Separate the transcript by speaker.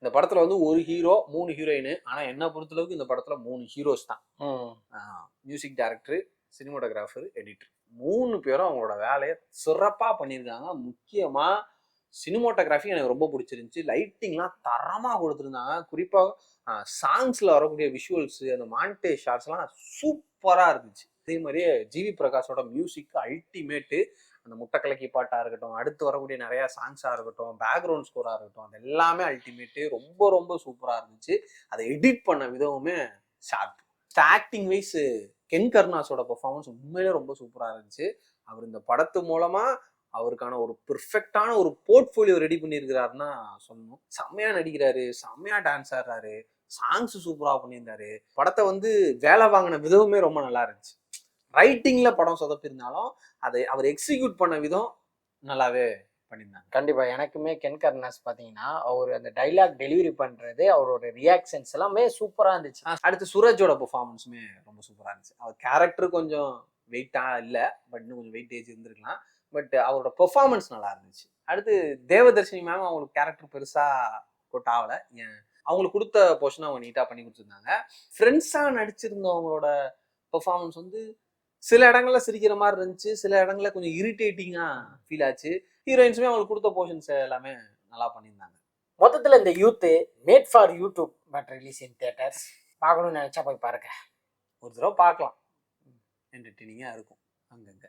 Speaker 1: இந்த படத்துல வந்து ஒரு ஹீரோ 3 ஹீரோயின். ஆனா என்ன பொறுத்தளவுக்கு இந்த படத்துல 3 ஹீரோஸ் தான். மியூசிக் டைரக்டர், சினிமாட்டோகிராஃபர், எடிட்டர் 3 பேரும் அவங்களோட வேலையை சிறப்பா பண்ணியிருக்காங்க. முக்கியமா சினிமாட்டோகிராஃபி எனக்கு ரொம்ப பிடிச்சிருந்துச்சு. லைட்டிங்லாம் தரமா கொடுத்துருந்தாங்க. குறிப்பா சாங்ஸ்ல வரக்கூடிய விஷுவல்ஸ், அந்த மாண்டேஜ் ஷாட்ஸ்லாம் சூப்பரா இருந்துச்சு. அதே மாதிரியே ஜிவி பிரகாஷோட மியூசிக் அல்டிமேட்டு. அந்த முட்டை கலக்கி பாட்டா இருக்கட்டும், அடுத்து வரக்கூடிய நிறைய சாங்ஸா இருக்கட்டும், பேக்ரவுண்ட் ஸ்கோரா இருக்கட்டும், அது எல்லாமே அல்டிமேட்டு. ரொம்ப ரொம்ப சூப்பரா இருந்துச்சு. அதை எடிட் பண்ண விதமுமே ஷார்ப். ஆக்டிங் வைஸ் கென் கருணாஸோட பெர்ஃபார்மன்ஸ் உண்மையிலே ரொம்ப சூப்பரா இருந்துச்சு. அவர் இந்த படத்து மூலமா அவருக்கான ஒரு பெர்ஃபெக்டான ஒரு போர்ட்ஃபோலியோ ரெடி பண்ணியிருக்கிறாருன்னா சொல்லணும். செம்மையா நடிக்கிறாரு, செம்மையா டான்ஸ் ஆடுறாரு, சாங்ஸ் சூப்பரா பண்ணியிருந்தாரு. படத்தை வந்து வேலை வாங்கின விதமுமே ரொம்ப நல்லா இருந்துச்சு. ரைட்டிங்ல படம் சொதப்பிருந்தாலும் அதை அவர் எக்ஸிக்யூட் பண்ண விதம் நல்லாவே பண்ணியிருந்தாங்க.
Speaker 2: கண்டிப்பா எனக்குமே கென் கருணாஸ் பாத்தீங்கன்னா அவர் அந்த டைலாக் டெலிவரி பண்றது, அவரோட ரியாக்ஷன்ஸ் எல்லாமே சூப்பரா இருந்துச்சு.
Speaker 1: அடுத்து சூரஜோட பெர்ஃபார்மன்ஸுமே ரொம்ப சூப்பரா இருந்துச்சு. அவர் கேரக்டர் கொஞ்சம் வெயிட்டா இல்ல, பட் இன்னும் கொஞ்சம் வெயிட்டேஜ் இருந்திருக்கலாம். பட் அவரோட பெர்ஃபார்மன்ஸ் நல்லா இருந்துச்சு. அடுத்து தேவதர்ஷினி மேம் அவங்களுக்கு கேரக்டர் பெருசா கொட் ஆகல. அவங்களுக்கு கொடுத்த போர்ஷன் அவங்க நீட்டா பண்ணி கொடுத்துருந்தாங்க. ஃப்ரெண்ட்ஸா நடிச்சிருந்தவங்களோட பெர்ஃபார்மன்ஸ் வந்து சில இடங்கள்ல சிரிக்கிற மாதிரி இருந்துச்சு, சில இடங்கள்ல கொஞ்சம் இரிட்டேட்டிங்கா ஃபீல் ஆச்சு. ஹீரோயின்ஸுமே அவங்களுக்கு கொடுத்த போர்ஷன்ஸ் எல்லாமே நல்லா பண்ணியிருந்தாங்க.
Speaker 2: மொத்தத்துல இந்த youth made for YouTube but release in theatres பார்க்கணும்னு நினைச்சா போய் பாருங்க.
Speaker 1: ஒரு தடவை பார்க்கலாம், என்டர்டெய்னிங்கா இருக்கும் அங்கங்க.